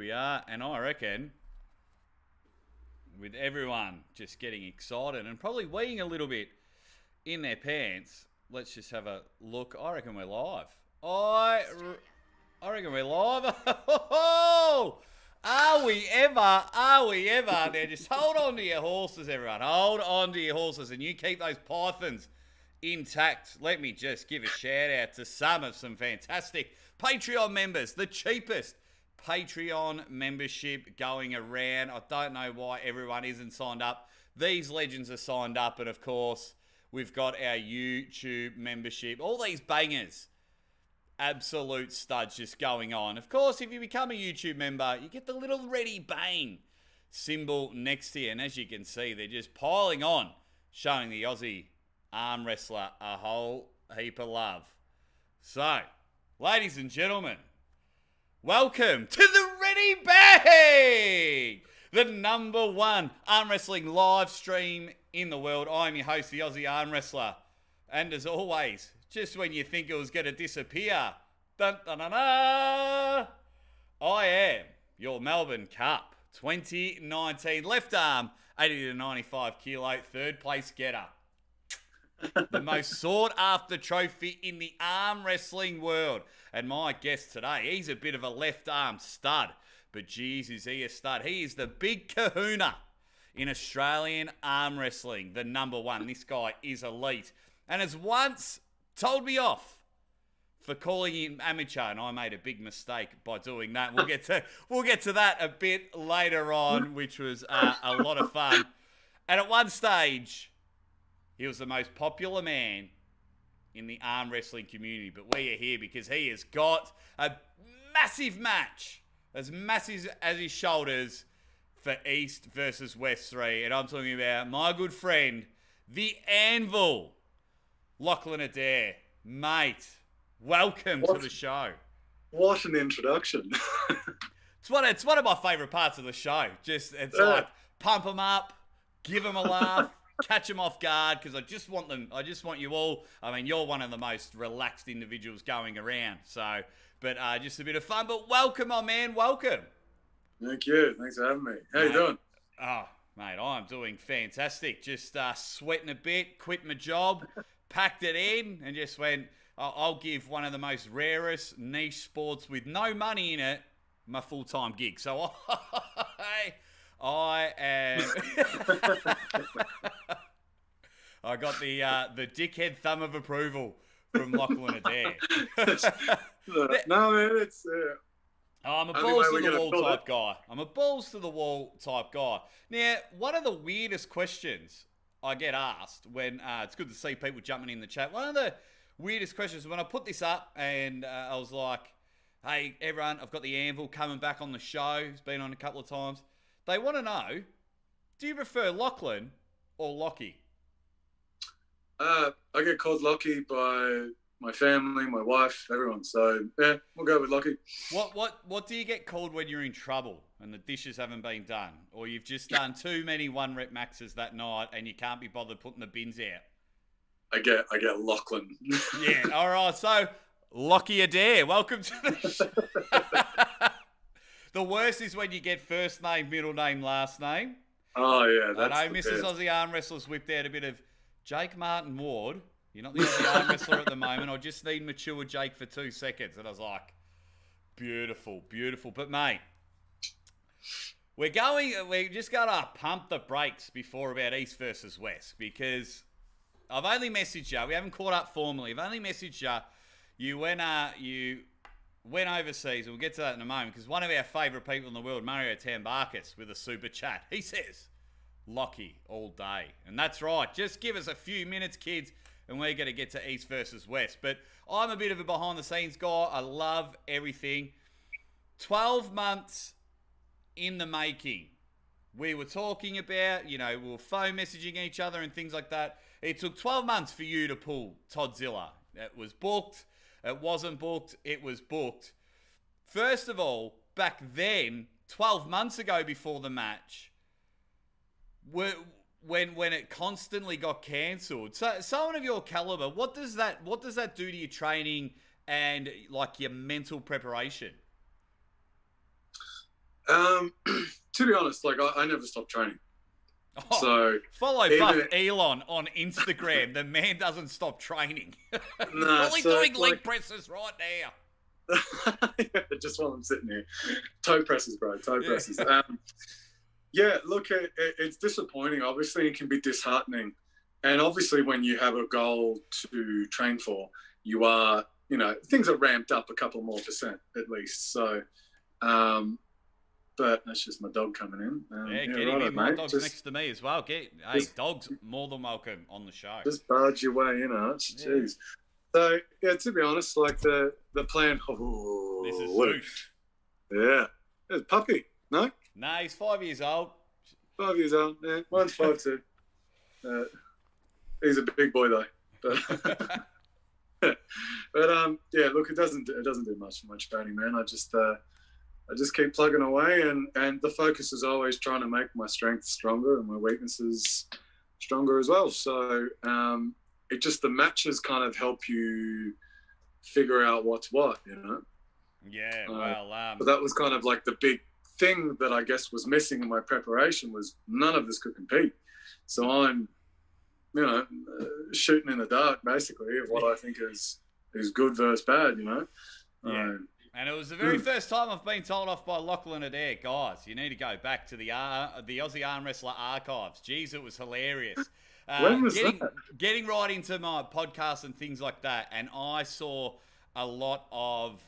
we are. And I reckon, with everyone just getting excited and probably weeing a little bit in their pants, let's just have a look. I reckon we're live. I reckon we're live. Are we ever? Are we ever? Now just hold on to your horses, everyone. Hold on to your horses, and you keep those pythons intact. Let me just give a shout out to some fantastic Patreon members, the cheapest Patreon membership going around. I don't know why everyone isn't signed up. These legends are signed up, and of course, we've got our YouTube membership. All these bangers, absolute studs just going on. Of course, if you become a YouTube member, you get the little Ready Bang symbol next to you, and as you can see, they're just piling on, showing the Aussie Armwrestler a whole heap of love. So, ladies and gentlemen, welcome to the Ready Bang, the #1 arm wrestling live stream in the world. I'm your host, the Aussie Armwrestler, and as always, just when you think it was going to disappear, dun, dun, dun, dun, I am your Melbourne Cup 2019 left arm 80 to 95 kilo third place getter. The most sought after trophy in the arm wrestling world. And my guest today, he's a bit of a left arm stud. But geez, is he a stud? He is the big kahuna in Australian arm wrestling, the #1. This guy is elite. And has once told me off for calling him amateur, and I made a big mistake by doing that. We'll get to that a bit later on, which was a lot of fun. And at one stage, he was the most popular man in the arm wrestling community, but we are here because he has got a massive match, as massive as his shoulders, for East versus West 3. And I'm talking about my good friend, the Anvil, Lachlan Adair. Mate, welcome to the show. What an introduction. It's one of my favourite parts of the show. Like, pump them up, give them a laugh, catch them off guard, because I just want you all. I mean, you're one of the most relaxed individuals going around. So, but just a bit of fun. But welcome, my man. Welcome. Thank you. Thanks for having me. How you doing? Oh, mate, I'm doing fantastic. Just sweating a bit, quit my job, packed it in, and just went, I'll give one of the most rarest niche sports with no money in it my full-time gig. So I am... I got the dickhead thumb of approval from Lachlan Adair. No, man, it's... I'm a balls to the wall type guy. I'm a balls to the wall type guy. Now, one of the weirdest questions I get asked when it's good to see people jumping in the chat. One of the weirdest questions when I put this up, and I was like, "Hey, everyone, I've got the Anvil coming back on the show. He's been on a couple of times." They want to know, do you prefer Lachlan or Lockie? I get called Lockie by my family, my wife, everyone. So yeah, we'll go with Lockie. What do you get called when you're in trouble and the dishes haven't been done, or you've just done too many 1-rep maxes that night and you can't be bothered putting the bins out? I get Lachlan. Yeah. All right. So Lockie Adair, welcome to the show. The worst is when you get first name, middle name, last name. Oh yeah, that's I know Mrs. Aussie Armwrestlers whipped out a bit of Jake Martin Ward. You're not the Aussie Armwrestler at the moment. I just need mature Jake for 2 seconds. And I was like, beautiful, beautiful. But, mate, we're just going to pump the brakes before about East versus West, because I've only messaged you. We haven't caught up formally. I've only messaged you. You went overseas. We'll get to that in a moment, because one of our favourite people in the world, Mario Tambarkis, with a super chat, he says, Lockie all day. And that's right. Just give us a few minutes, kids, and we're going to get to East versus West. But I'm a bit of a behind-the-scenes guy. I love everything. 12 months in the making. We were talking about, we were phone messaging each other and things like that. It took 12 months for you to pull Toddzilla. It was booked. It wasn't booked. It was booked. First of all, back then, 12 months ago before the match, when it constantly got cancelled. So someone of your caliber, what does that do to your training and like your mental preparation? To be honest, like I never stopped training. Oh, So follow Buff Elon on Instagram. The man doesn't stop training. He's probably doing leg presses right now. Just while I'm sitting here. Toe presses, bro. Toe presses. Yeah, look, it's disappointing. Obviously, it can be disheartening. And obviously, when you have a goal to train for, you are, things are ramped up a couple more percent at least. So, but that's just my dog coming in. Get him in. My dog's next to me as well. Dog's more than welcome on the show. Just barge your way in, Arch. Jeez. So, to be honest, like the plan. Oh, this is Zeus. Yeah. It's puppy, no? Nah, he's 5 years old. 5 years old, yeah. Mine's 5 too. He's a big boy though. But look, it doesn't do much for my training, man. I just keep plugging away, and the focus is always trying to make my strengths stronger and my weaknesses stronger as well. So the matches kind of help you figure out what's what, Yeah, well, but that was kind of like the big thing that I guess was missing in my preparation was none of this could compete. So I'm, shooting in the dark basically of what I think is good versus bad, Yeah. And it was the very first time I've been told off by Lachlan Adair, guys, you need to go back to the Aussie Armwrestler archives. Jeez, it was hilarious. When was that? Getting right into my podcast and things like that, and I saw a lot of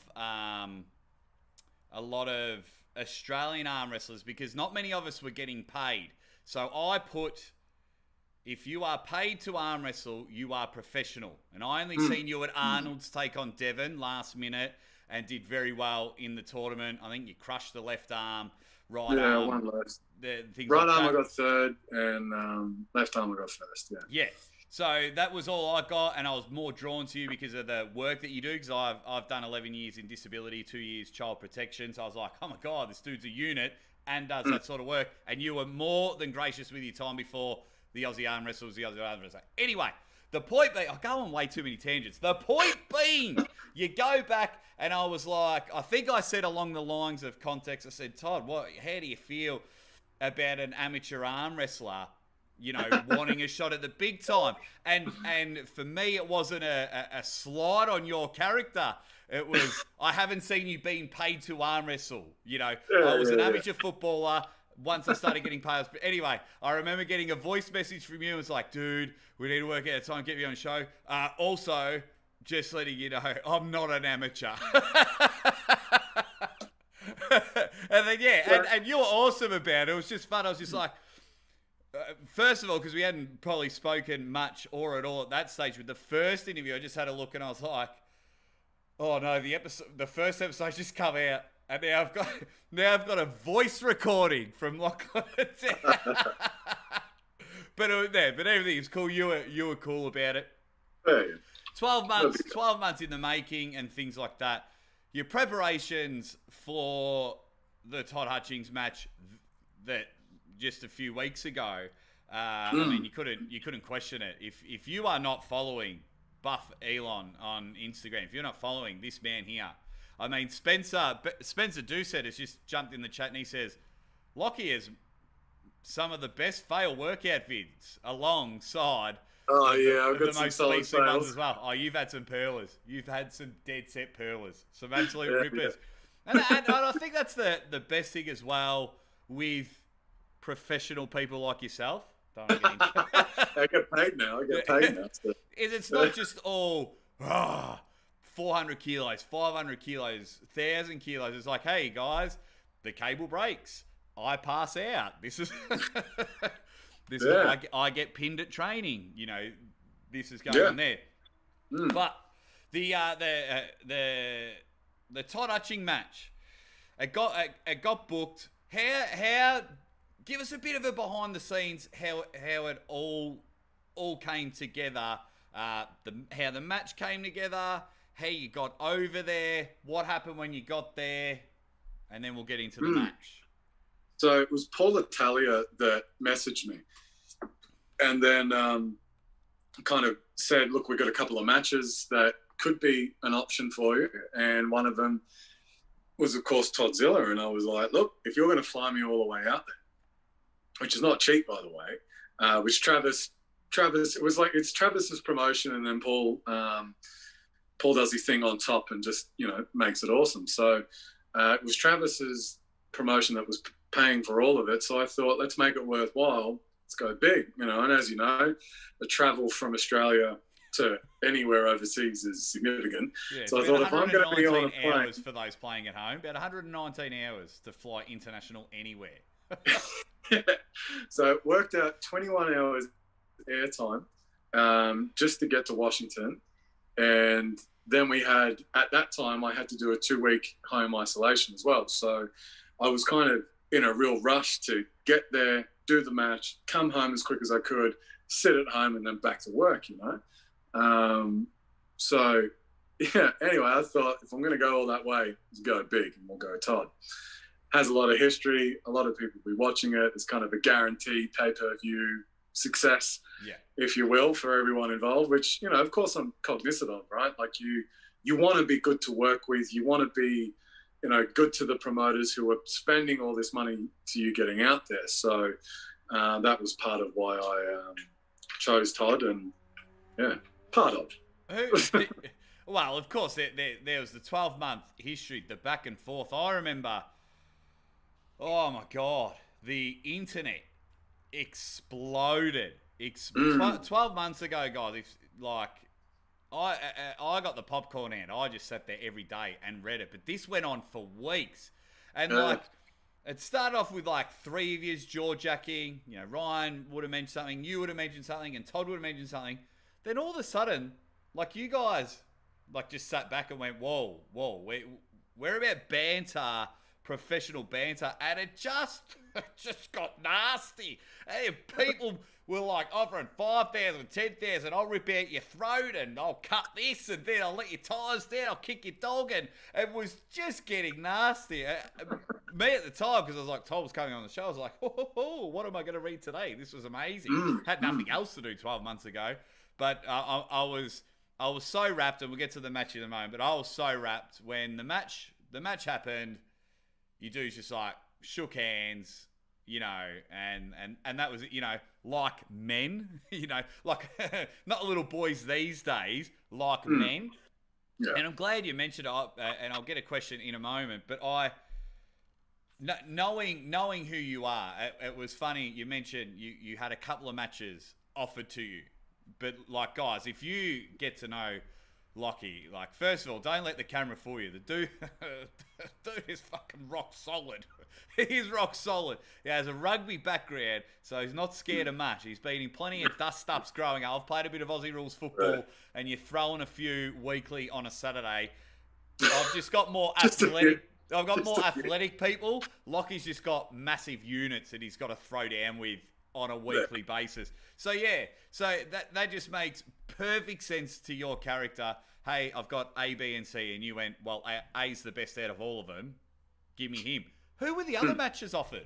Australian arm wrestlers because not many of us were getting paid. So I put, if you are paid to arm wrestle, you are professional. And I only seen you at Arnold's take on Devon last minute and did very well in the tournament. I think you crushed the left arm, right arm. Yeah, one left. Right arm I got third, and left arm I got first. Yeah. So that was all I got, and I was more drawn to you because of the work that you do, because I've done 11 years in disability, 2 years child protection. So I was like, oh my God, this dude's a unit and does that sort of work. And you were more than gracious with your time before the Aussie Arm Wrestler was the Aussie Arm Wrestler. Anyway, the point being, I go on way too many tangents. The point being, you go back, and I was like, I think I said along the lines of context, I said, Todd, how do you feel about an amateur arm wrestler, wanting a shot at the big time? And for me, it wasn't a slide on your character. It was, I haven't seen you being paid to arm wrestle. I was an amateur footballer. Once I started getting paid. But anyway, I remember getting a voice message from you. It was like, dude, we need to work out a time to get you on the show. Also, just letting you know, I'm not an amateur. And then, and you were awesome about it. It was just fun. I was just like, first of all, because we hadn't probably spoken much or at all at that stage. With the first interview, I just had a look and I was like, oh no, the first episode just come out. And now I've got a voice recording from Lachlan Adair. but everything is cool. You were cool about it. Yeah. 12 months in the making and things like that. Your preparations for the Todd Hutchings match that just a few weeks ago. I mean, you couldn't question it. If you are not following Buff Elon on Instagram, if you're not following this man here. I mean, Spencer Doucette has just jumped in the chat and he says, Lachy has some of the best fail workout vids alongside I've got the most decent ones as well. Oh, you've had some pearlers. You've had some dead set pearlers. Some absolute rippers. Yeah. And I think that's the best thing as well with professional people like yourself. Don't get into I get paid now. It's not just all... 400 kilos, 500 kilos, 1,000 kilos. It's like, hey, guys, the cable breaks. I pass out. This is... I get pinned at training. This is going on there. But the Todd Hutchings match, it got booked. How? Give us a bit of a behind the scenes how it all came together. How the match came together. How you got over there, what happened when you got there, and then we'll get into the match. So it was Paul Italia that messaged me and then kind of said, look, we've got a couple of matches that could be an option for you. And one of them was, of course, Todd Ziller. And I was like, look, if you're going to fly me all the way out there, which is not cheap, by the way, which Travis, it was like, it's Travis's promotion, and then Paul does his thing on top and just, makes it awesome. So it was Travis's promotion that was paying for all of it. So I thought, let's make it worthwhile. Let's go big, and as you know, the travel from Australia to anywhere overseas is significant. Yeah, so I thought, if I'm going to be on a plane, hours for those playing at home, about 119 hours to fly international anywhere. So it worked out 21 hours airtime just to get to Washington. And then at that time, I had to do a 2-week home isolation as well. So I was kind of in a real rush to get there, do the match, come home as quick as I could, sit at home, and then back to work, So, yeah, anyway, I thought, if I'm going to go all that way, let's go big, and we'll go Todd. Has a lot of history. A lot of people will be watching it. It's kind of a guaranteed pay-per-view success, if you will, for everyone involved, which, of course I'm cognizant of, right? Like you want to be good to work with. You want to be, good to the promoters who are spending all this money to you getting out there. So that was part of why I chose Todd, and part of. Well, of course, there was the 12-month history, the back and forth. I remember, oh my God, the internet exploded. 12 months ago, guys, I got the popcorn out. I just sat there every day and read it. But this went on for weeks. And it started off with 3 of yous jaw-jacking. Ryan would have mentioned something, you would have mentioned something, and Todd would have mentioned something. Then all of a sudden, you guys just sat back and went, whoa, we're about banter, professional banter, and it just got nasty. And people were offering 5,000, 10,000, I'll rip out your throat, and I'll cut this, and then I'll let your tires down, I'll kick your dog, and it was just getting nasty. Me at the time, because I was Todd was coming on the show, I was like, what am I going to read today? This was amazing. Had nothing else to do 12 months ago, but I was so wrapped, and we'll get to the match in a moment, but I was so wrapped when the match happened. You dudes just shook hands, and that was, like men, not little boys these days, like men. Yeah. And I'm glad you mentioned it, and I'll get a question in a moment, but knowing who you are, it was funny, you mentioned you had a couple of matches offered to you, but guys, if you get to know Lachy, first of all, don't let the camera fool you. The dude is fucking rock solid. He's rock solid. He has a rugby background, so he's not scared of much. He's been in plenty of dust-ups growing up. I've played a bit of Aussie rules football, and you're throwing a few weekly on a Saturday. I've just got more athletic. I've got more athletic people. Locky's just got massive units that he's got to throw down with on a weekly basis. So that just makes perfect sense to your character. Hey, I've got A, B, and C, and you went, well, A's the best out of all of them. Give me him. Who were the other matches offered?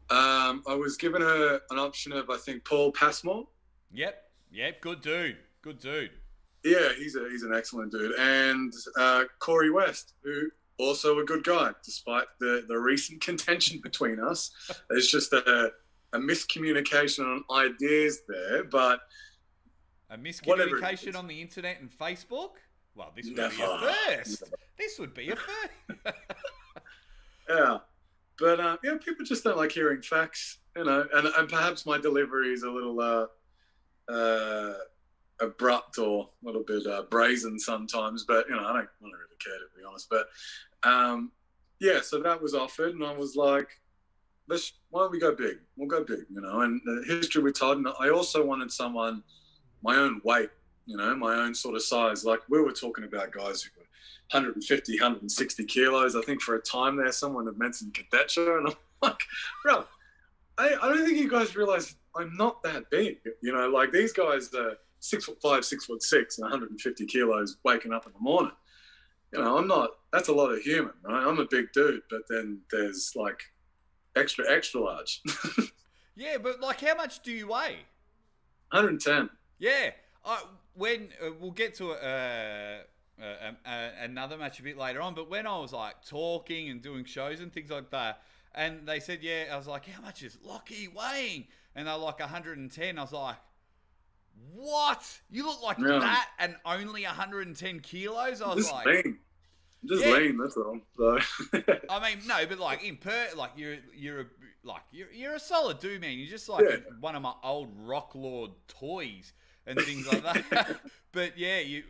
I was given an option of, I think, Paul Passmore. Yep, good dude. Yeah, he's an excellent dude. And Corey West, who also a good guy, despite the recent contention between us. There's just a miscommunication on ideas there, but... A miscommunication on the internet and Facebook? Well, this would be a first. This would be a first. Yeah. But, people just don't like hearing facts, and perhaps my delivery is a little abrupt or a little bit brazen sometimes, but, I don't really care, to be honest. But, so that was offered, and I was like, why don't we go big? We'll go big, and the history with Todd. And I also wanted someone my own weight, my own sort of size. Like we were talking about guys who were 150, 160 kilos. I think for a time there, someone had mentioned Kadetcha, and I'm like, bro, I don't think you guys realize I'm not that big. These guys are 6'5", 6'6", and 150 kilos waking up in the morning. I'm not, that's a lot of human, right? I'm a big dude, but then there's extra large. Yeah, but how much do you weigh? 110. Yeah. When we'll get to another match a bit later on. But when I was like talking and doing shows and things like that, and they said, yeah, I was like, how much is Lachy weighing? And they're like 110. I was like, what? You look like that and only 110 kilos? I was just like, lean. Just lean, that's all. So. I mean, no, but like you're a solid dude, man. You're just like one of my old Rock Lord toys and things like that. But yeah, it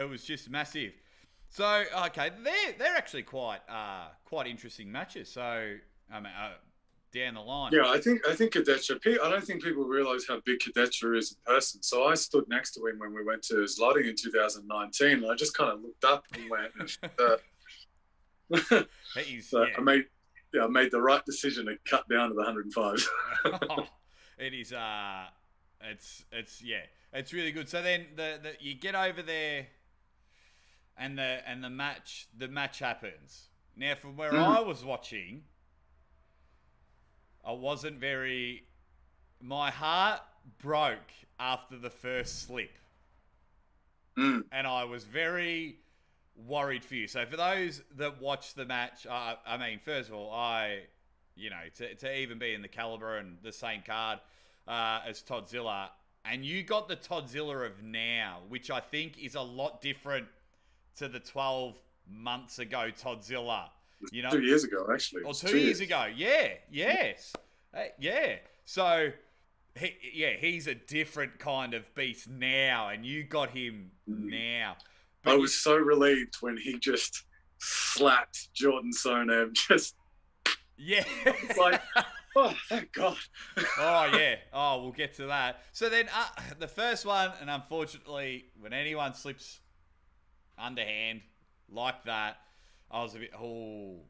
was just massive. So okay, they're actually quite interesting matches. So I mean, down the line. Yeah, I think Kadecha. I don't think people realise how big Kadecha is in person. So I stood next to him when we went to Zloty in 2019, and I just kind of looked up and went. So I made the right decision to cut down to the 105. It is. It's really good. So then you get over there, and the match happens. Now, from where I was watching, I wasn't very... My heart broke after the first slip. And I was very worried for you. So for those that watch the match, I mean, first of all, to even be in the caliber and the same card as Toddzilla, and you got the Toddzilla of now, which I think is a lot different to the 12 months ago Toddzilla. 2 years ago, actually. Or 2 years ago. Yeah. Yes. Yeah. So, he's a different kind of beast now, and you got him now. But I was so relieved when he just slapped Jordan Sonev. It's like, oh, thank God. Oh, yeah. Oh, we'll get to that. So then the first one, and unfortunately, when anyone slips underhand like that, I was a bit, no,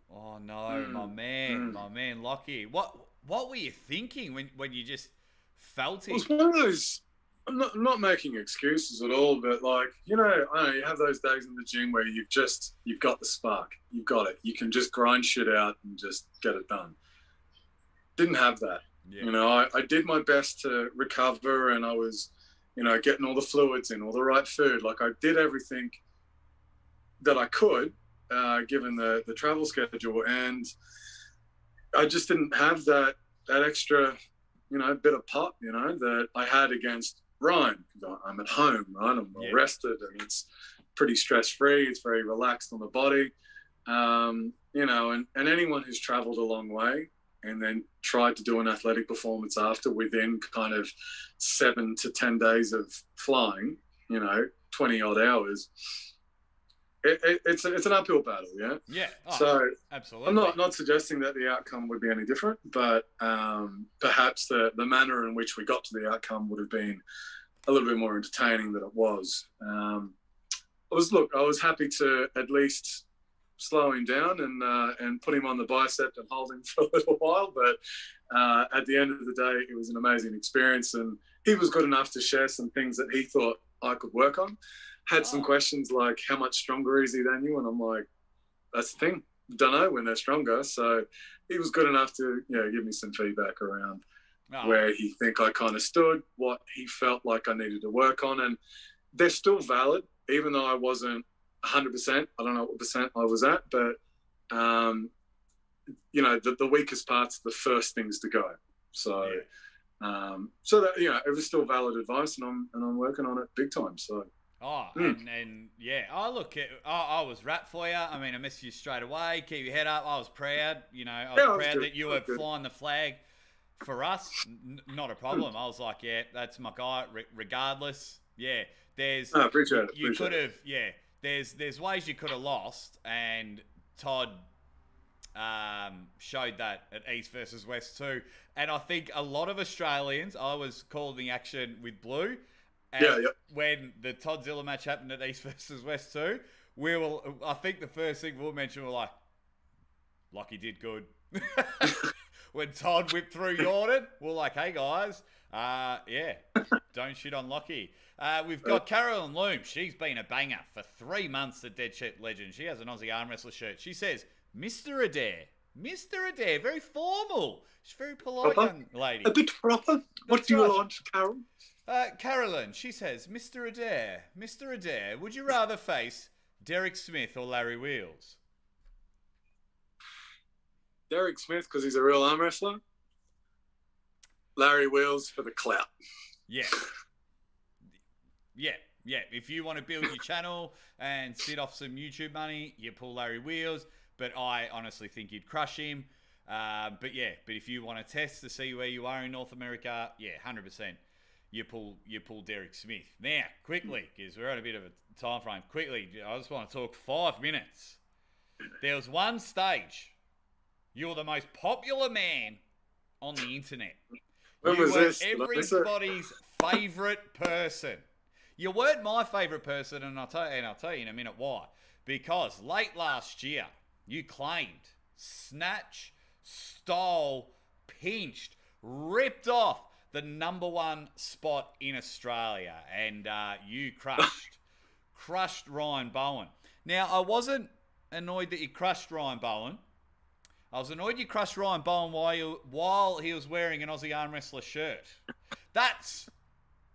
my man, Lachy. What were you thinking when you just felt it? It was one of those, I'm not making excuses at all, but like, I know you have those days in the gym where you've got the spark. You've got it. You can just grind shit out and just get it done. Didn't have that. Yeah. I did my best to recover, and I was, getting all the fluids in, all the right food. Like, I did everything that I could, given the travel schedule, and I just didn't have that extra, bit of pop, that I had against Ryan. I'm at home, right? I'm well rested, and it's pretty stress-free. It's very relaxed on the body, and anyone who's traveled a long way and then tried to do an athletic performance after within kind of 7 to 10 days of flying, 20 odd hours, it's an uphill battle, yeah. Yeah. Oh, so absolutely. I'm not suggesting that the outcome would be any different, but perhaps the manner in which we got to the outcome would have been a little bit more entertaining than it was. I was happy to at least slow him down and put him on the bicep and hold him for a little while. But at the end of the day, it was an amazing experience, and he was good enough to share some things that he thought I could work on. Had some questions like, how much stronger is he than you? And I'm like, that's the thing. Don't know when they're stronger. So he was good enough to, give me some feedback around where he think I kind of stood, what he felt like I needed to work on. And they're still valid, even though I wasn't 100%. I don't know what percent I was at, but, the weakest parts are the first things to go. So, it was still valid advice, and I'm working on it big time. So. I was wrapped for you. I mean, I missed you straight away. Keep your head up. I was proud. I was proud that you were flying the flag for us. Not a problem. I was like, yeah, that's my guy. Regardless, yeah. There's. I appreciate it. You could have, yeah. There's ways you could have lost, and Todd showed that at East versus West too. And I think a lot of Australians. I was calling the action with Blue. And when the Toddzilla match happened at East versus West too, I think the first thing we'll mention, we're like, Lachy did good. When Todd whipped through Jordan, we're like, hey guys, don't shit on Lachy. We've got Carolyn Loom. She's been a banger for 3 months, the Dead Shit Legend. She has an Aussie Armwrestler shirt. She says, Mr. Adair, Mr. Adair, very formal. She's very polite, Proper? young lady. A bit proper. What do you want, Carol? Carolyn, she says, Mr. Adair, would you rather face Derek Smith or Larry Wheels? Derek Smith, because he's a real arm wrestler. Larry Wheels for the clout. Yeah. Yeah. If you want to build your channel and sit off some YouTube money, you pull Larry Wheels. But I honestly think you'd crush him. But if you want to test to see where you are in North America, 100%. You pull Derek Smith. Now, quickly, because we're on a bit of a time frame. Quickly, I just want to talk 5 minutes. There was one stage. You were the most popular man on the internet. When you was were this? everybody's favourite person. You weren't my favourite person, and I'll tell you in a minute why. Because late last year, you claimed, snatched, stole, pinched, ripped off the #1 spot in Australia, and you crushed Ryan Bowen. Now, I wasn't annoyed that you crushed Ryan Bowen. I was annoyed you crushed Ryan Bowen while he was wearing an Aussie Armwrestler shirt. That's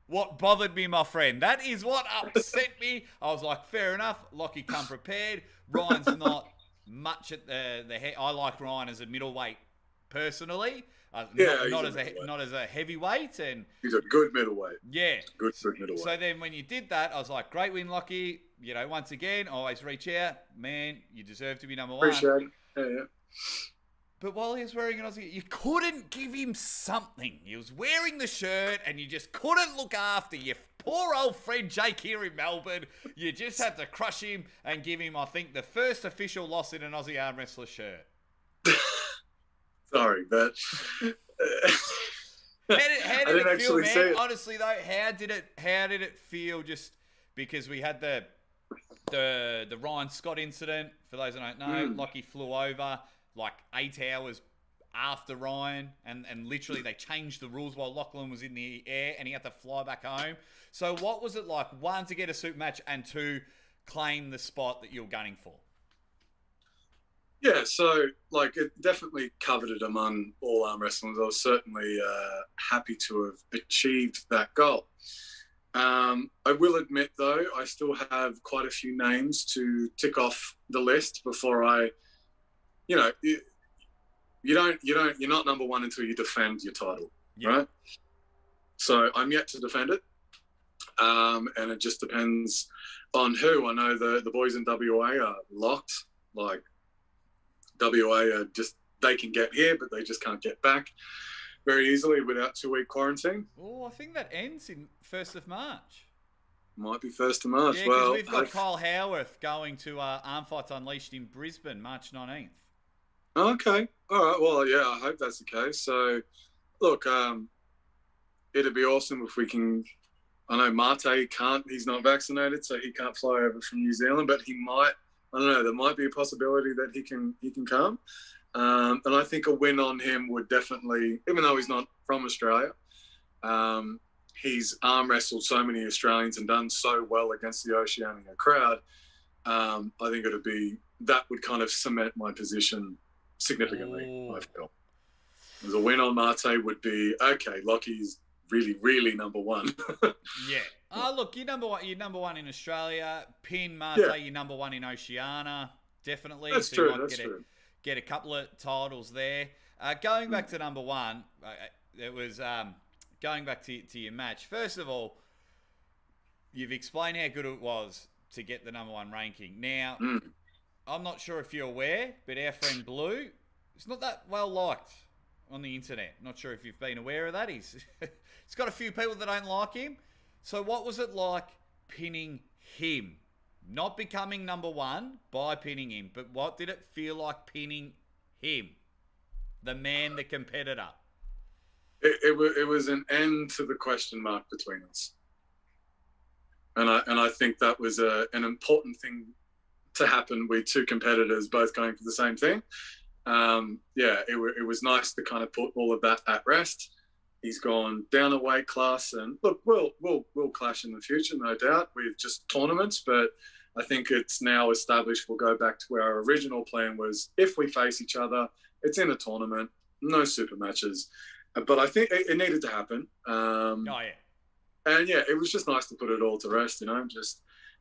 what bothered me, my friend. That is what upset me. I was like, fair enough. Lachy come prepared. Ryan's not much at the head. I like Ryan as a middleweight personally. Not as a heavyweight, and he's a good middleweight. Yeah, good middleweight. So then when you did that, I was like, great win, Lachy. You know, once again, always reach out, man. You deserve to be #1. Appreciate it. Yeah. But while he was wearing an Aussie, you couldn't give him something. He was wearing the shirt, and you just couldn't look after your poor old friend Jake here in Melbourne. You just had to crush him and give him, I think, the first official loss in an Aussie Armwrestler shirt. Sorry, but how did it feel, man? It. Honestly, though, how did it feel? Just because we had the Ryan Scott incident. For those that don't know, Lachy flew over like 8 hours after Ryan, and literally they changed the rules while Lachlan was in the air, and he had to fly back home. So what was it like? 1, to get a suit match, and 2, claim the spot that you're gunning for? Yeah, so like it definitely coveted among all arm wrestlers. I was certainly happy to have achieved that goal. I will admit, though, I still have quite a few names to tick off the list before I, you're not #1 until you defend your title, right? So I'm yet to defend it, and it just depends on who. I know the boys in WA are locked, like. WA are just, they can get here, but they just can't get back very easily without 2-week quarantine. Oh, I think that ends in 1st of March. Might be 1st of March. Yeah, because we've got Kyle Howarth going to Arm Fights Unleashed in Brisbane, March 19th. Okay. All right. Well, yeah, I hope that's the case. So, look, it'd be awesome if we can. I know Mate can't, he's not vaccinated, so he can't fly over from New Zealand, but he might. I don't know. There might be a possibility that he can come, and I think a win on him would definitely, even though he's not from Australia, he's arm wrestled so many Australians and done so well against the Oceania crowd. I think that would kind of cement my position significantly. Ooh. I feel as a win on Mate would be okay. Lachy's really, really #1. Yeah. Oh, look, you're #1. You're #1 in Australia. Pin Mate, Yeah. you're #1 in Oceania. Definitely. That's so true. You might That's true. Get a couple of titles there. Going back to #1, it was going back to your match. First of all, you've explained how good it was to get the #1 ranking. Now, I'm not sure if you're aware, but our friend Blue is not that well liked on the internet. Not sure if you've been aware of that. He's got a few people that don't like him. So what was it like pinning him? Not becoming #1 by pinning him, but what did it feel like pinning him? The man, the competitor. It was an end to the question mark between us. And I think that was an important thing to happen with 2 competitors both going for the same thing. It was nice to kind of put all of that at rest. He's gone down a weight class, and look, we'll clash in the future, no doubt, with just tournaments. But I think it's now established. We'll go back to where our original plan was: if we face each other, It's in a tournament, no super matches. But I think it needed to happen. Oh, yeah. And, yeah, it was just nice to put it all to rest,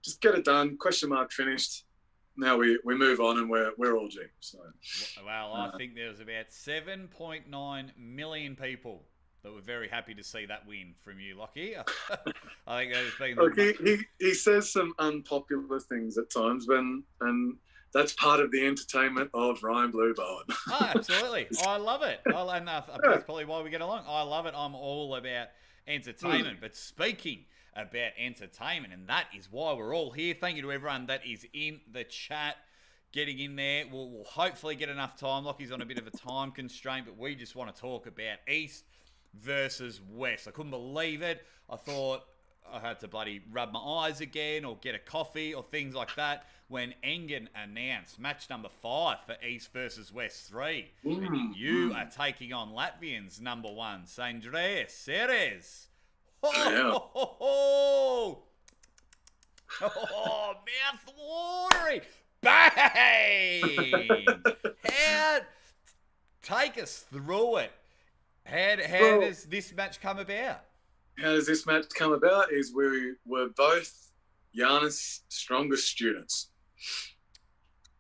just get it done, question mark finished. Now we move on and we're all G. So, well, I think there was about 7.9 million people that were very happy to see that win from you, Lachy. I think that has been... Look, he says some unpopular things at times, and that's part of the entertainment of Ryan Blue Bowen. Oh, absolutely. I love it. And that's probably why we get along. I love it. I'm all about entertainment. But speaking about entertainment, and that is why we're all here. Thank you to everyone that is in the chat, getting in there. We'll hopefully get enough time. Locky's on a bit of a time constraint, but we just want to talk about East versus West. I couldn't believe it. I thought I had to bloody rub my eyes again or get a coffee or things like that when Engen announced match number 5 for East versus West 3. And you are taking on Latvians number 1, Sandris Seris. Mouth-watering. Bang! Take us through it. How does this match come about? How does this match come about is we were both Giannis' strongest students.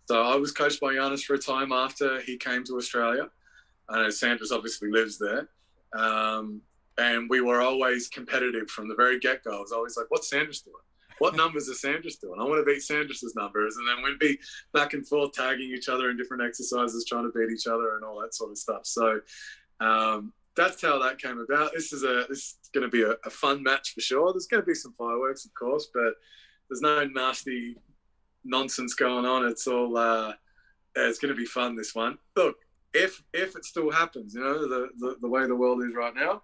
So I was coached by Giannis for a time after he came to Australia. I know Sandris obviously lives there. And we were always competitive from the very get-go. I was always like, what's Sandris doing? What numbers is Sandris doing? I want to beat Sandris' numbers. And then we'd be back and forth tagging each other in different exercises, trying to beat each other and all that sort of stuff. So that's how that came about. This is going to be a fun match for sure. There's going to be some fireworks, of course, but there's no nasty nonsense going on. It's all it's going to be fun, this one. Look, if it still happens, the way the world is right now,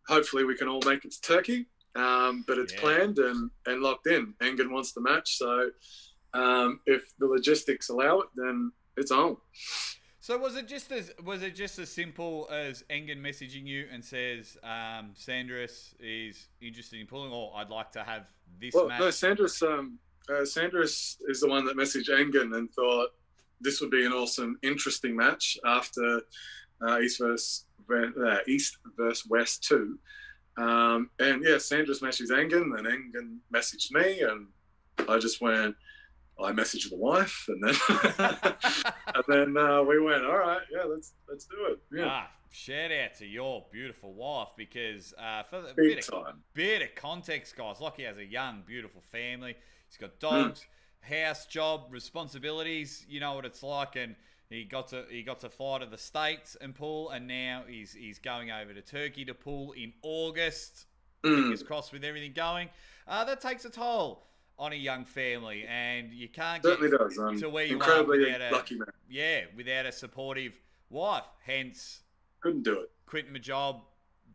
hopefully we can all make it to Turkey. But it's planned and locked in. Engen wants the match, so if the logistics allow it, then it's on. So was it just as simple as Engen messaging you and says Sandris is interested in pulling, or I'd like to have this match? No, Sandris is the one that messaged Engen and thought this would be an awesome, interesting match after East versus West 2. And yeah, Sandris messaged Engen, and Engen messaged me, and I just went. I messaged the wife, and then we went. All right, yeah, let's do it. Yeah. Shout out to your beautiful wife, because for the bit of context, guys, Lachy has a young, beautiful family. He's got dogs, house, job, responsibilities. You know what it's like, and he got to fly to the States and pull, and now he's going over to Turkey to pull in August. Fingers crossed with everything going. That takes a toll on a young family, and you can't get to where you are without lucky man. Yeah, without a supportive wife. Hence, couldn't do it. Quitting my job,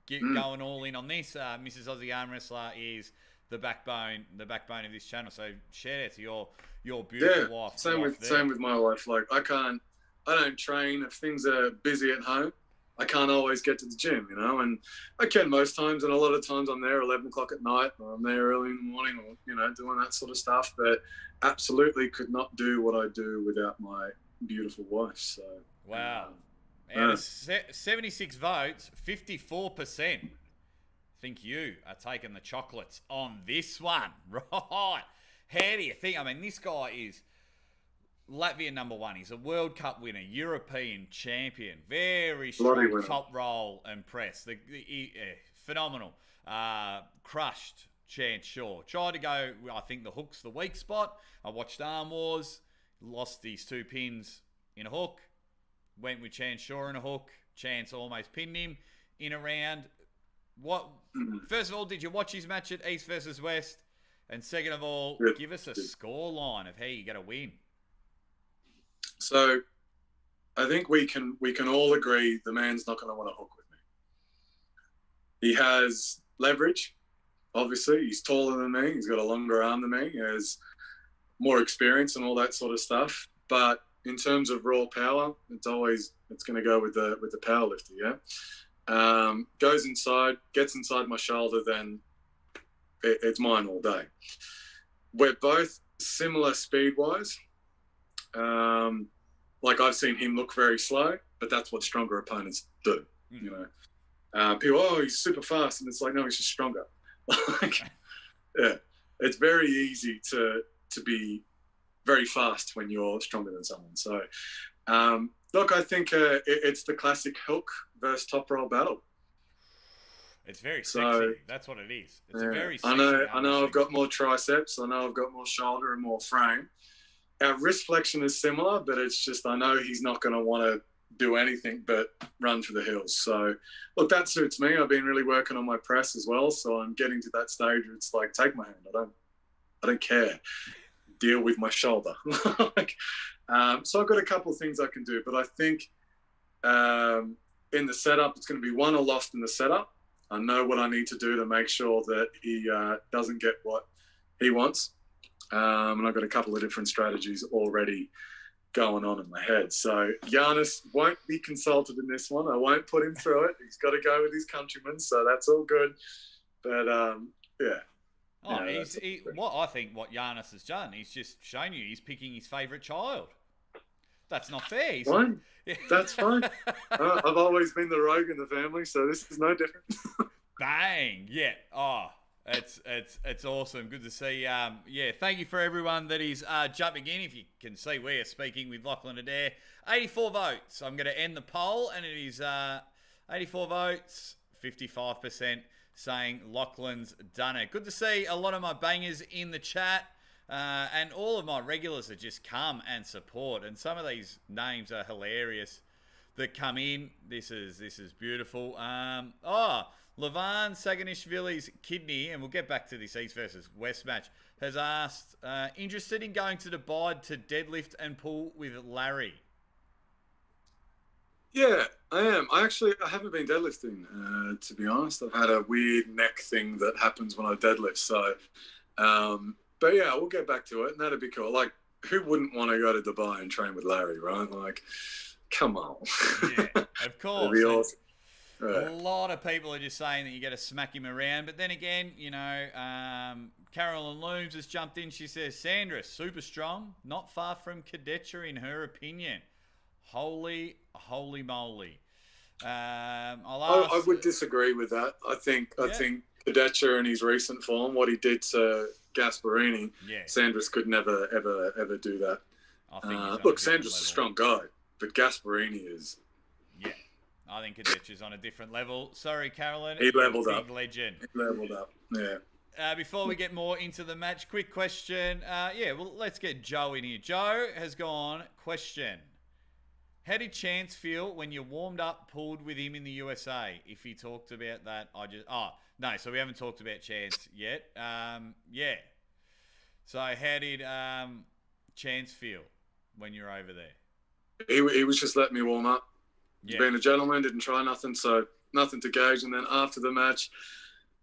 going all in on this. Mrs. Aussie Armwrestler is the backbone of this channel. So shout out to your beautiful wife. Same with my wife. Like I don't train if things are busy at home. I can't always get to the gym, and I can most times, and a lot of times I'm there 11 o'clock at night, or I'm there early in the morning, or, doing that sort of stuff, but absolutely could not do what I do without my beautiful wife. So wow. Out of 76 votes, 54% think you are taking the chocolates on this one. Right. How do you think? I mean, this guy is Latvian number 1. He's a World Cup winner, European champion, very strong top roll and press. Phenomenal. Crushed Chance Shaw. Tried to go, I think the hook's the weak spot. I watched Arm Wars, lost these 2 pins in a hook, went with Chance Shaw in a hook. Chance almost pinned him in a round. First of all, did you watch his match at East versus West? And second of all, give us a score line of how you're going to win. So I think we can all agree the man's not going to want to hook with me. He has leverage. Obviously, he's taller than me. He's got a longer arm than me. He has more experience and all that sort of stuff. But in terms of raw power, it's going to go with the power lifter. Yeah, goes inside, gets inside my shoulder, then it's mine all day. We're both similar speed wise. Like I've seen him look very slow. but that's what stronger opponents do. You know, people, oh, he's super fast, and it's like, no, he's just stronger. Like, yeah, it's very easy to be very fast when you're stronger than someone. So, look, I think it's the classic hook versus top roll battle. It's very sexy. That's what it is. It's a very sexy. I know I've got more triceps. I know I've got more shoulder and more frame. Our wrist flexion is similar, but it's just I know he's not going to want to do anything but run for the hills. So, look, that suits me. I've been really working on my press as well. So I'm getting to that stage where it's like, take my hand. I don't care. Deal with my shoulder. So I've got a couple of things I can do, but I think in the setup, it's going to be one or lost in the setup. I know what I need to do to make sure that he doesn't get what he wants. And I've got a couple of different strategies already going on in my head. So Giannis won't be consulted in this one. I won't put him through it. He's got to go with his countrymen, so that's all good. But, yeah. Oh, what Giannis has done, he's just shown you he's picking his favourite child. That's not fair. Fine. That's fine. I've always been the rogue in the family, so this is no different. Bang! Yeah. Oh, it's awesome. Good to see. Yeah. Thank you for everyone that is jumping in. If you can see, we are speaking with Lachlan Adair. 84 votes. I'm going to end the poll, and it is 84 votes, 55% saying Lachlan's done it. Good to see a lot of my bangers in the chat. And all of my regulars that just come and support, and some of these names are hilarious that come in. This is beautiful. Levan Saganishvili's kidney, and we'll get back to this East versus West match, has asked, interested in going to Dubai to deadlift and pull with Larry? Yeah, I am. I haven't been deadlifting, to be honest. I've had a weird neck thing that happens when I deadlift, so but yeah, we'll get back to it, and that'd be cool. Like, who wouldn't want to go to Dubai and train with Larry, right? Like, come on. Yeah, of course. That'd be awesome. A lot of people are just saying that you got to smack him around, but then again, you know, Carolyn Looms has jumped in. She says, Sandris, super strong, not far from Kadetcha in her opinion. Holy moly. I would disagree with that. I think Kadetcha in his recent form, what he did to Gasparini, Sandris could never, ever do that. Look, Sandris is a strong guy, but Gasparini is... Yeah, I think Kadetcha's on a different level. Sorry, Carolyn. He leveled up. Big legend. He leveled up, yeah. Before we get more into the match, quick question. Let's get Joe in here. Joe has gone, question. How did Chance feel when you warmed up, pulled with him in the USA? If he talked about that, no, so we haven't talked about Chance yet. Yeah. So how did Chance feel when you were over there? He was just letting me warm up. Yeah. Being a gentleman, didn't try nothing, so nothing to gauge. And then after the match,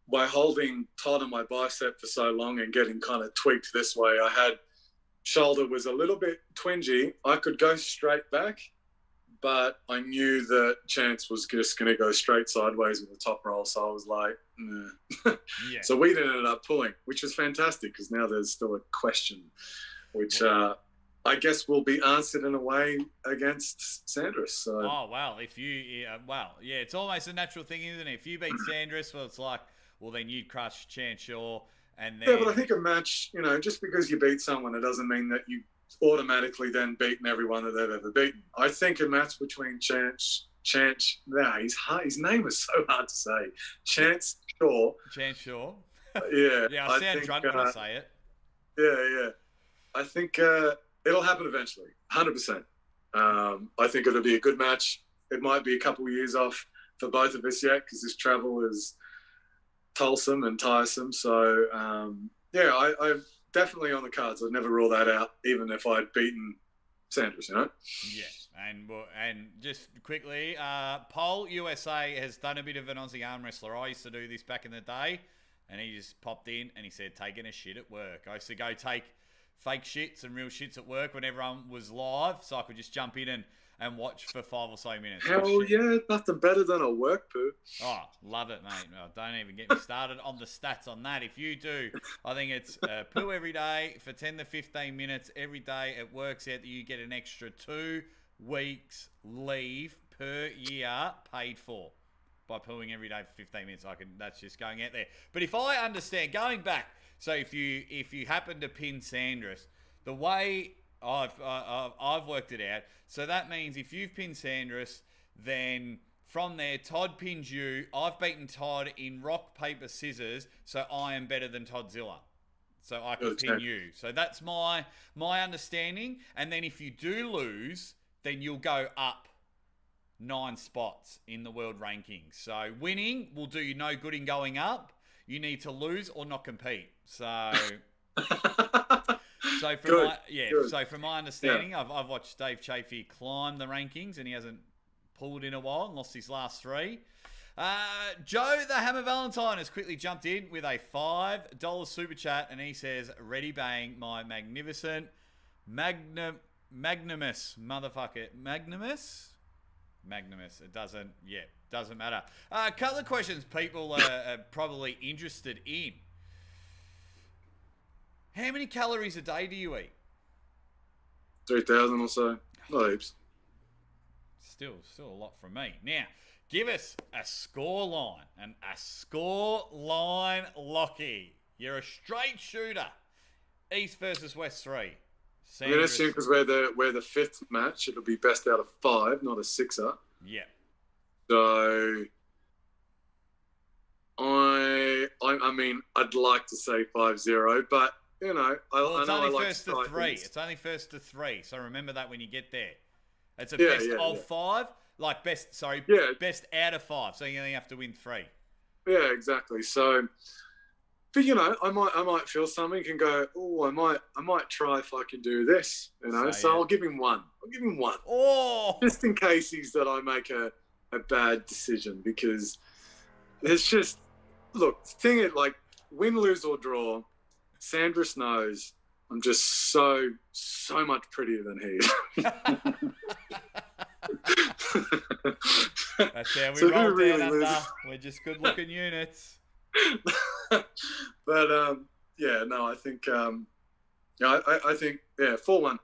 by holding Todd on my bicep for so long and getting kind of tweaked this way, I had shoulder was a little bit twingy. I could go straight back, but I knew that Chance was just going to go straight sideways with the top roll. So I was like, nah. Yeah. So we ended up pulling, which was fantastic because now there's still a question, which I guess will be answered in a way against Sandris. So. Oh, well, it's almost a natural thing, isn't it? If you beat Sandris, well, it's like, well, then you'd crush Chance Shaw. And then... Yeah, but I think a match, just because you beat someone, it doesn't mean that you automatically then beaten everyone that they've ever beaten. I think a match between Chance, his name is so hard to say. Chance Shaw. Yeah. Yeah, I sound drunk when I say it. Yeah. I think it'll happen eventually, 100%. I think it'll be a good match. It might be a couple of years off for both of us yet because this travel is toilsome and tiresome. So, I'm definitely on the cards. I'd never rule that out, even if I'd beaten Sandris, Yeah, and just quickly, Pole USA has done a bit of an Aussie Armwrestler. I used to do this back in the day, and he just popped in and he said, taking a shit at work. I used to go take fake shits and real shits at work when everyone was live, so I could just jump in and watch for 5 or so minutes. Hell yeah, nothing better than a work poo. Oh, love it, mate. Oh, don't even get me started on the stats on that. If you do, I think it's poo every day for 10 to 15 minutes every day. It works out that you get an extra 2 weeks leave per year paid for by pooling every day for 15 minutes. That's just going out there. But if I understand, going back, so if you happen to pin Sandris, the way I've worked it out, so that means if you've pinned Sandris, then from there, Todd pins you. I've beaten Todd in rock, paper, scissors, so I am better than Toddzilla. So I can pin you. So that's my understanding. And then if you do lose, then you'll go up 9 spots in the world rankings. So winning will do you no good in going up. You need to lose or not compete. So from my understanding, I've watched Dave Chafee climb the rankings, and he hasn't pulled in a while and lost his last 3. Joe the Hammer Valentine has quickly jumped in with a $5 super chat, and he says, "Ready bang, my magnificent, magnanimous motherfucker, magnanimous. It doesn't matter. A couple of questions people are probably interested in. How many calories a day do you eat? 3,000 or so. Not heaps. Still a lot from me. Now, give us a score line. And a score line, Lachy. You're a straight shooter. East versus West 3. I'm going to assume because we're the 5th match, it'll be best out of 5, not a 6er. Yeah. So, I mean, I'd like to say 5-0, but, you know, it's I only like first to 3. It's only first to 3, so remember that when you get there. It's a Yeah, best yeah, of yeah. 5, best out of 5. So you only have to win 3. Yeah, exactly. So, but you know, I might feel something and go, oh, I might try if I can do this. You know, so I'll give him 1. Oh, just in case that I make a bad decision, because it's just like win, lose or draw. Sandris knows I'm just so much prettier than he is. That's how we roll really down under. We're just good-looking units. But I think I think 4-1.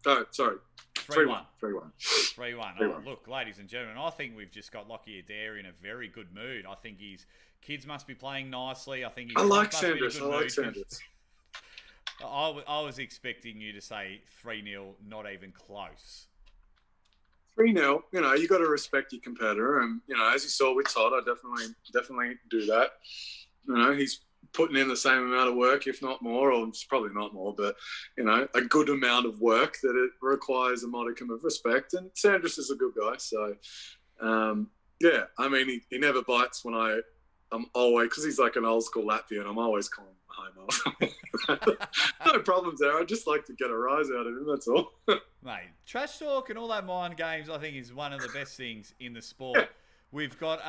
Oh, sorry. 3-1. 3-1. 3-1. Oh, look, ladies and gentlemen, I think we've just got Lachlan Adair in a very good mood. I think his kids must be playing nicely. I think I like Sandris. I was expecting you to say 3-0, not even close. 3-0. You know, you got to respect your competitor, and you know, as you saw with Todd, I definitely do that. You know, he's putting in the same amount of work, if not more, or it's probably not more, but you know, a good amount of work that it requires a modicum of respect. And Sandris is a good guy, so I mean, he never bites when I'm always, because he's like an old school Latvian, I'm always calling him homo. No problems there. I just like to get a rise out of him, that's all. Mate, trash talk and all that mind games, I think, is one of the best things in the sport. We've got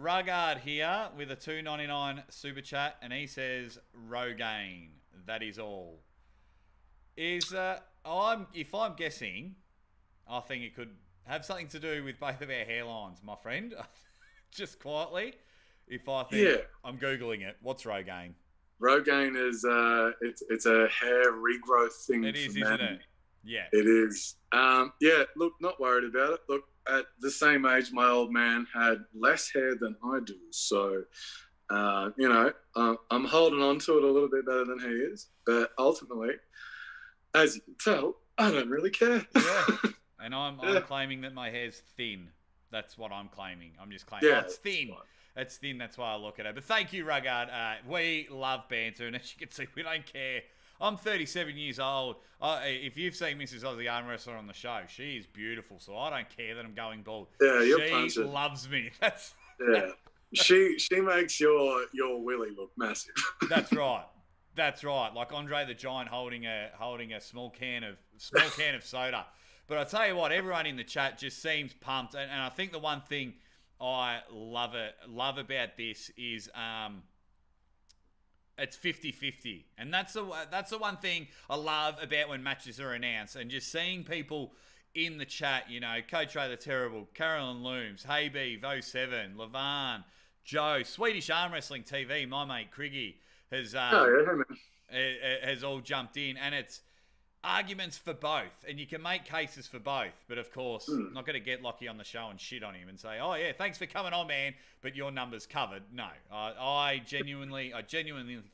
Ruggard here with a $2.99 super chat, and he says, Rogaine, that is all. If I'm guessing, I think it could have something to do with both of our hairlines, my friend. Just quietly. I'm Googling it. What's Rogaine? Rogaine is it's a hair regrowth thing. It is, isn't it? Yeah. It is. Look, not worried about it. Look, at the same age, my old man had less hair than I do. So, I'm holding on to it a little bit better than he is. But ultimately, as you can tell, I don't really care. Yeah. And I'm claiming that my hair's thin. That's what I'm claiming. I'm just claiming it's thin. It's thin. That's why I look at it. But thank you, Ruggard. We love banter, and as you can see, we don't care. I'm 37 years old. If you've seen Mrs. Aussie Armwrestler on the show, she is beautiful, so I don't care that I'm going bald. Yeah, she loves me. She makes your willy look massive. That's right. Like Andre the Giant holding a small can of soda. But I tell you what, everyone in the chat just seems pumped, and I think the one thing I love about this is it's 50-50. And that's the one thing I love about when matches are announced, and just seeing people in the chat, you know, Coach Ray the Terrible, Carolyn Looms, Hey Beeve 07, Levan, Joe, Swedish Arm Wrestling TV, my mate Criggy has all jumped in, and arguments for both, and you can make cases for both. But of course, I'm not going to get Lachy on the show and shit on him and say, "Oh yeah, thanks for coming on, man, but your number's covered." No, I genuinely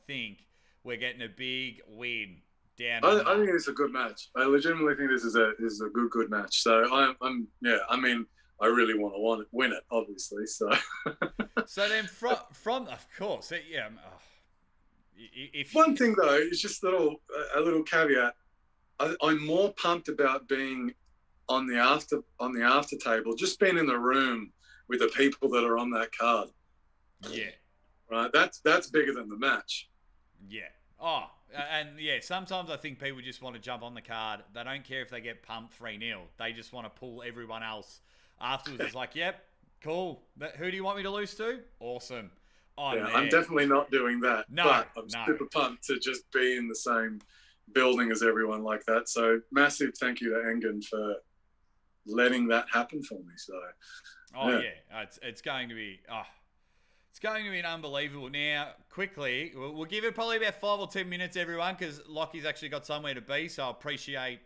think we're getting a big win down. I think it's a good match. I legitimately think this is a good match. So I'm I mean, I really want to win it, obviously. So then from of course, if one thing though is just a little caveat. I'm more pumped about being on the after table, just being in the room with the people that are on that card. Yeah. Right. That's bigger than the match. Yeah. Oh, and yeah, sometimes I think people just want to jump on the card. They don't care if they get pumped 3-0. They just want to pull everyone else afterwards. It's like, yep, cool. Who do you want me to lose to? Awesome. I'm definitely not doing that. No, but I'm super pumped to just be in the same building as everyone like that. So massive thank you to Engen for letting that happen for me. So it's going to be it's going to be an unbelievable. Now quickly we'll give it probably about 5 or 10 minutes, everyone, because Locky's actually got somewhere to be, so I appreciate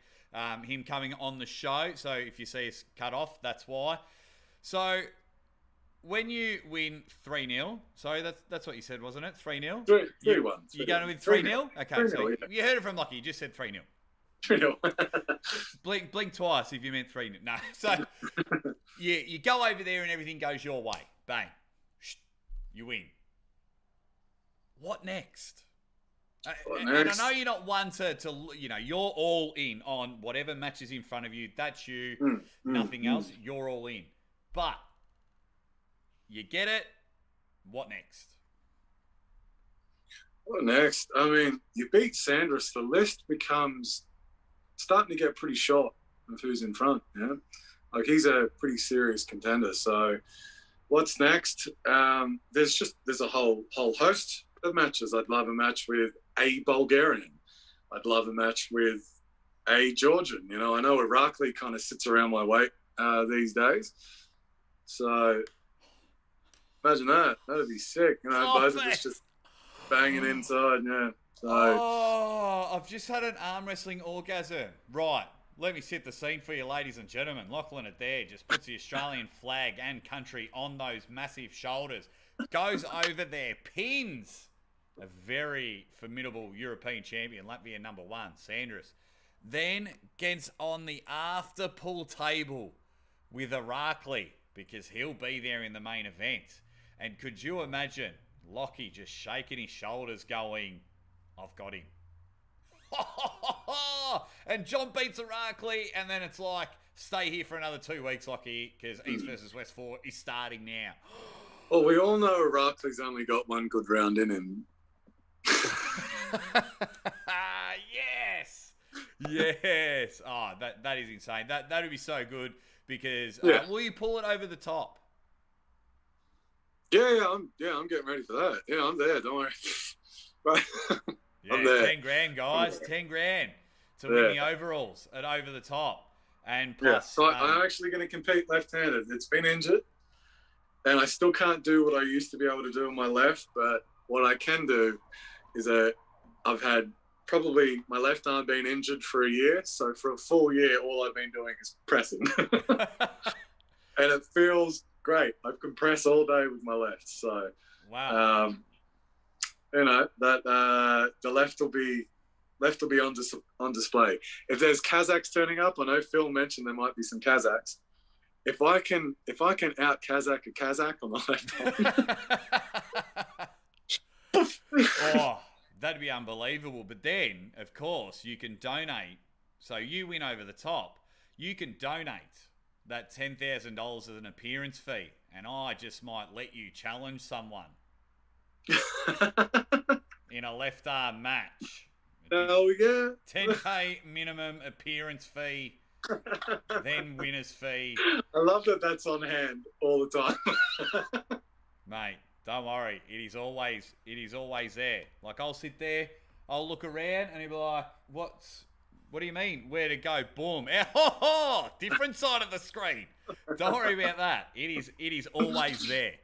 him coming on the show. So if you see us cut off, that's why. So when you win 3-0, sorry, that's what you said, wasn't it? 3-0? 3-1. You're going to win 3-0? Okay, 3-0, so yeah. you heard it from Lachy. You just said 3-0. 3-0. blink twice if you meant 3-0. No. So you go over there and everything goes your way. Bang. You win. What next? And I know you're not one to you're all in on whatever match is in front of you. That's you. Nothing else. You're all in. But you get it. What next? What next? I mean, you beat Sandris. The list becomes starting to get pretty short of who's in front. Yeah, like he's a pretty serious contender. So, what's next? There's a whole host of matches. I'd love a match with a Bulgarian. I'd love a match with a Georgian. I know Irakli kind of sits around my weight these days. So. Imagine that. That'd be sick. Both of us just banging inside, yeah. So. I've just had an arm wrestling orgasm. Right. Let me set the scene for you, ladies and gentlemen. Lachlan Adair just puts the Australian flag and country on those massive shoulders. Goes over there, pins a very formidable European champion, Latvia number 1, Sandris. Then gets on the after pull table with Irakli, because he'll be there in the main event. And could you imagine Lachy just shaking his shoulders going, I've got him. And John beats Irakli, and then it's like, stay here for another 2 weeks, Lachy, because East versus West 4 is starting now. Well, we all know Irakli's only got one good round in him. Yes. Oh, that is insane. That would be so good, because will you pull it over the top? Yeah, I'm getting ready for that. Yeah, I'm there. Don't worry. Right. Yeah, I'm there. 10 grand, guys. 10 grand to win the overalls at over the top. And plus, so I'm actually going to compete left-handed. It's been injured, and I still can't do what I used to be able to do on my left. But what I can do is I've had probably my left arm been injured for a year. So for a full year, all I've been doing is pressing, and it feels great. I can press all day with my left. So wow. That the left will be on display. If there's Kazakhs turning up, I know Phil mentioned there might be some Kazakhs. If I can out Kazakh a Kazakh on the left hand. That'd be unbelievable. But then, of course, you can donate. So you win over the top. You can donate that $10,000 as an appearance fee, and I just might let you challenge someone in a left arm match. Oh yeah. 10K minimum appearance fee, then winner's fee. I love that that's on hand all the time. Mate, don't worry. It is always there. Like, I'll sit there, I'll look around, and he'll be like, what do you mean? Where to go? Boom. Different side of the screen. Don't worry about that. It is always there.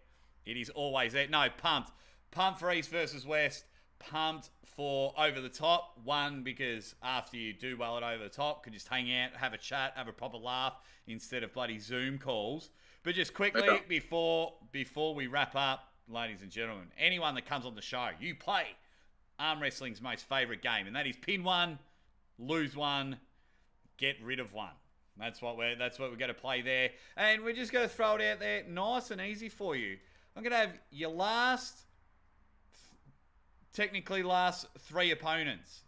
It is always there. No, pumped. Pumped for East versus West. pumped for Over the Top. One, because after you do well at Over the Top, can just hang out, have a chat, have a proper laugh instead of bloody Zoom calls. But just quickly, before we wrap up, ladies and gentlemen, anyone that comes on the show, you play arm wrestling's most favourite game, and that is pin one, lose one, get rid of one. That's what we're going to play there. And we're just going to throw it out there nice and easy for you. I'm going to have your technically last three opponents.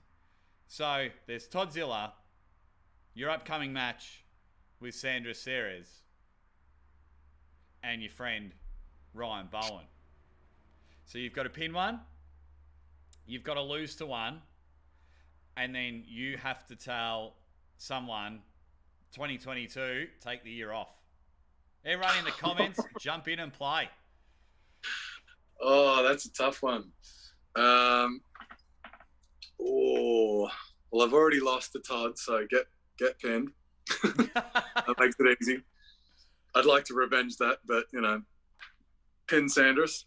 So there's Toddzilla, your upcoming match with Sandris Seris, and your friend Ryan Bowen. So you've got to pin one, you've got to lose to one, and then you have to tell someone 2022, take the year off. Everyone in the comments, jump in and play. Oh, that's a tough one. Well, I've already lost to Todd, so get pinned. That makes it easy. I'd like to revenge that, but, pin Sandris.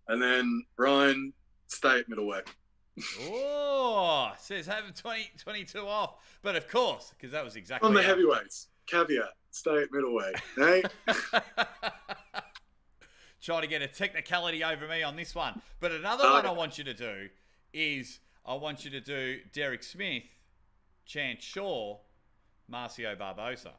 And then Ryan, stay at middleweight. Oh, says having 2022 off. But of course, because that was exactly... On the heavyweights. Caveat, stay at middleweight. Hey? Try to get a technicality over me on this one. But another one I want you to do is I want you to do Derek Smith, Chance Shaw, Marcio Barbosa.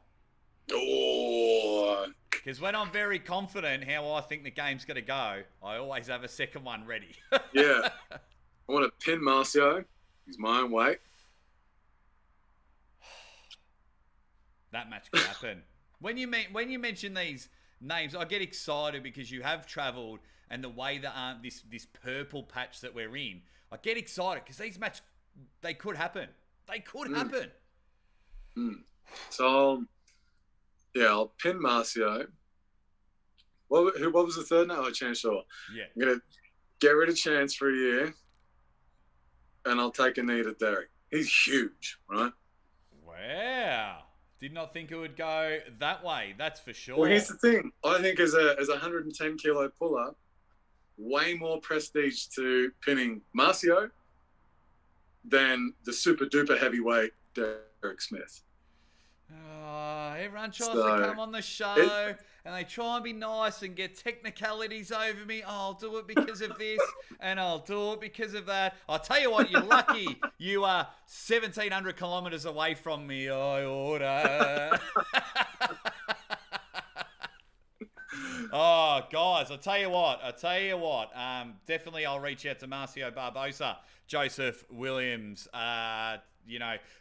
Oh. Because when I'm very confident how I think the game's going to go, I always have a second one ready. Yeah. I want to pin Marcio. He's my own weight. That match could happen. When you mention these names, I get excited because you have travelled, and the way that this purple patch that we're in, I get excited because these matches, they could happen. They could happen. So, I'll pin Marcio. What was the third now? Oh, Chance Shaw. Yeah. I'm going to get rid of Chance for a year, and I'll take a knee to Derek. He's huge, right? Wow. Did not think it would go that way, that's for sure. Well, here's the thing. I think as a 110 kilo puller, way more prestige to pinning Marcio than the super duper heavyweight Derek Smith. Everyone tries to come on the show and they try and be nice and get technicalities over me. Oh, I'll do it because of this and I'll do it because of that. I'll tell you what, you're lucky you are 1,700 kilometres away from me. I order. Oh, guys, I'll tell you what. Definitely I'll reach out to Marcio Barbosa, Joseph Williams,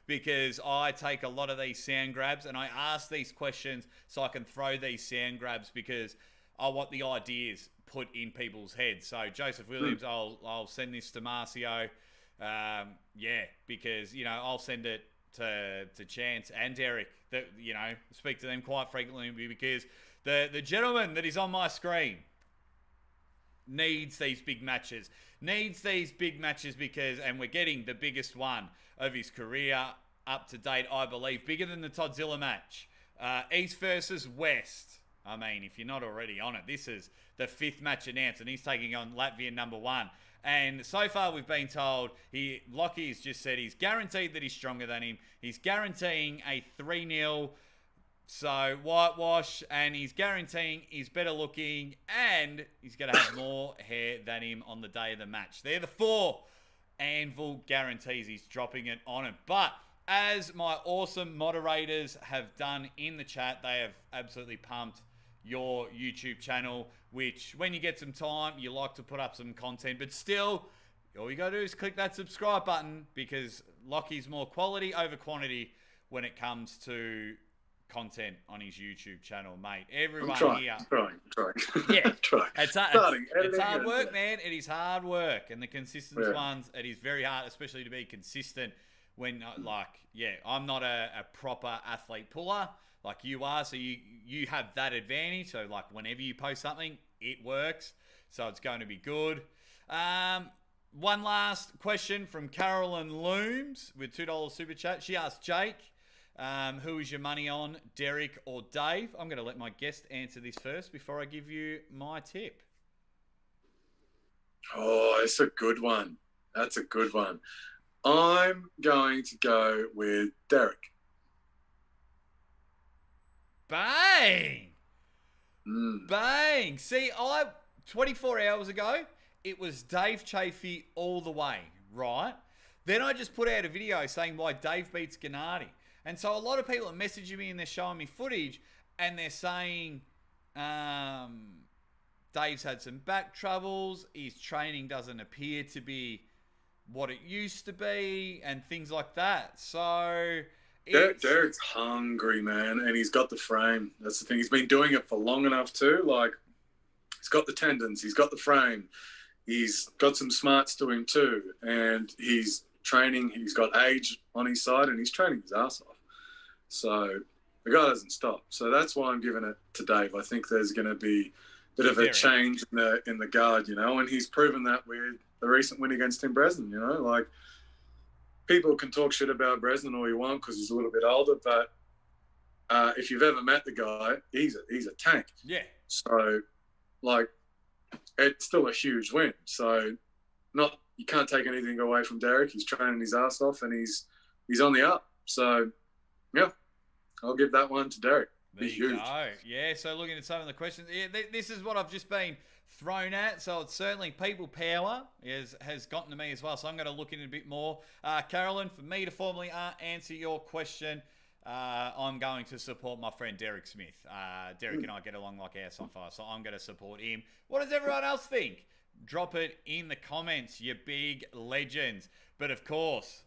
because I take a lot of these sound grabs and I ask these questions so I can throw these sound grabs because I want the ideas put in people's heads. So Joseph Williams, I'll send this to Marcio. Because, I'll send it to Chance and Derek, that, speak to them quite frequently because the gentleman that is on my screen needs these big matches. Because, and we're getting the biggest one of his career up to date, I believe, bigger than the Toddzilla match. East versus West. I mean, if you're not already on it, this is the 5th match announced, and he's taking on Latvian number 1. And so far, we've been told, Lachy has just said he's guaranteed that he's stronger than him. He's guaranteeing a 3-0. So, whitewash, and he's guaranteeing he's better looking, and he's going to have more hair than him on the day of the match. They're the 4 Anvil guarantees. He's dropping it on him. But as my awesome moderators have done in the chat, they have absolutely pumped your YouTube channel, which when you get some time, you like to put up some content. But still, all you got to do is click that subscribe button because Locky's more quality over quantity when it comes to content on his YouTube channel, mate. Everyone here. Trying. Yeah. Trying. It's hard work, man. It is hard work. And the consistent ones, it is very hard, especially to be consistent when, I'm not a proper athlete puller like you are. So you have that advantage. So, whenever you post something, it works. So it's going to be good. One last question from Carolyn Looms with $2 super chat. She asked Jake, who is your money on, Derek or Dave? I'm going to let my guest answer this first before I give you my tip. Oh, it's a good one. That's a good one. I'm going to go with Derek. Bang! Mm. Bang! See, 24 hours ago, it was Dave Chafee all the way, right? Then I just put out a video saying why Dave beats Gennady. And so a lot of people are messaging me and they're showing me footage and they're saying Dave's had some back troubles, his training doesn't appear to be what it used to be, and things like that. So Derek's hungry, man, and he's got the frame. That's the thing. He's been doing it for long enough too. Like, he's got the tendons, he's got the frame, he's got some smarts to him too, and he's training. He's got age on his side, and he's training his ass off. So the guy doesn't stop. So that's why I'm giving it to Dave. I think there's going to be a bit of a change in the guard, and he's proven that with the recent win against Tim Bresnan. Like, people can talk shit about Bresnan all you want because he's a little bit older, but if you've ever met the guy, he's a tank. Yeah. So, like, it's still a huge win. So, you can't take anything away from Derek. He's training his ass off, and he's on the up. So, yeah, I'll give that one to Derek. There you go. Yeah, so looking at some of the questions, this is what I've just been thrown at. So it's certainly people power has gotten to me as well. So I'm going to look in a bit more. Carolyn, for me to formally answer your question, I'm going to support my friend Derek Smith. Derek and I get along like ass on fire, so I'm going to support him. What does everyone else think? Drop it in the comments, you big legends. But of course,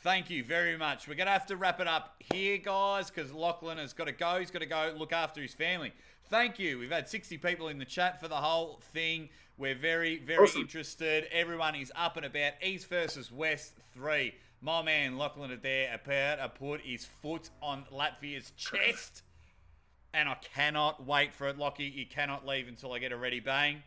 thank you very much. We're going to have to wrap it up here, guys, because Lachlan has got to go. He's got to go look after his family. Thank you. We've had 60 people in the chat for the whole thing. We're very, very interested. Everyone is up and about. East versus West 3. My man, Lachlan Adair, about to put his foot on Latvia's chest. And I cannot wait for it, Lockie. You cannot leave until I get a ready bang.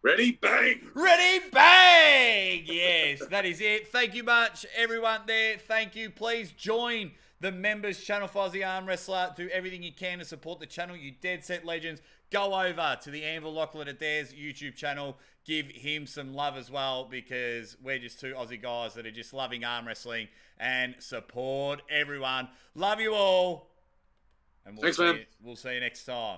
Ready, bang! Ready, bang! Yes, that is it. Thank you much, everyone there. Thank you. Please join the members channel for Aussie Armwrestler. Do everything you can to support the channel, you dead set legends. Go over to the Anvil Lachlan Adair's YouTube channel. Give him some love as well, because we're just two Aussie guys that are just loving arm wrestling, and support everyone. Love you all. And we'll see you next time.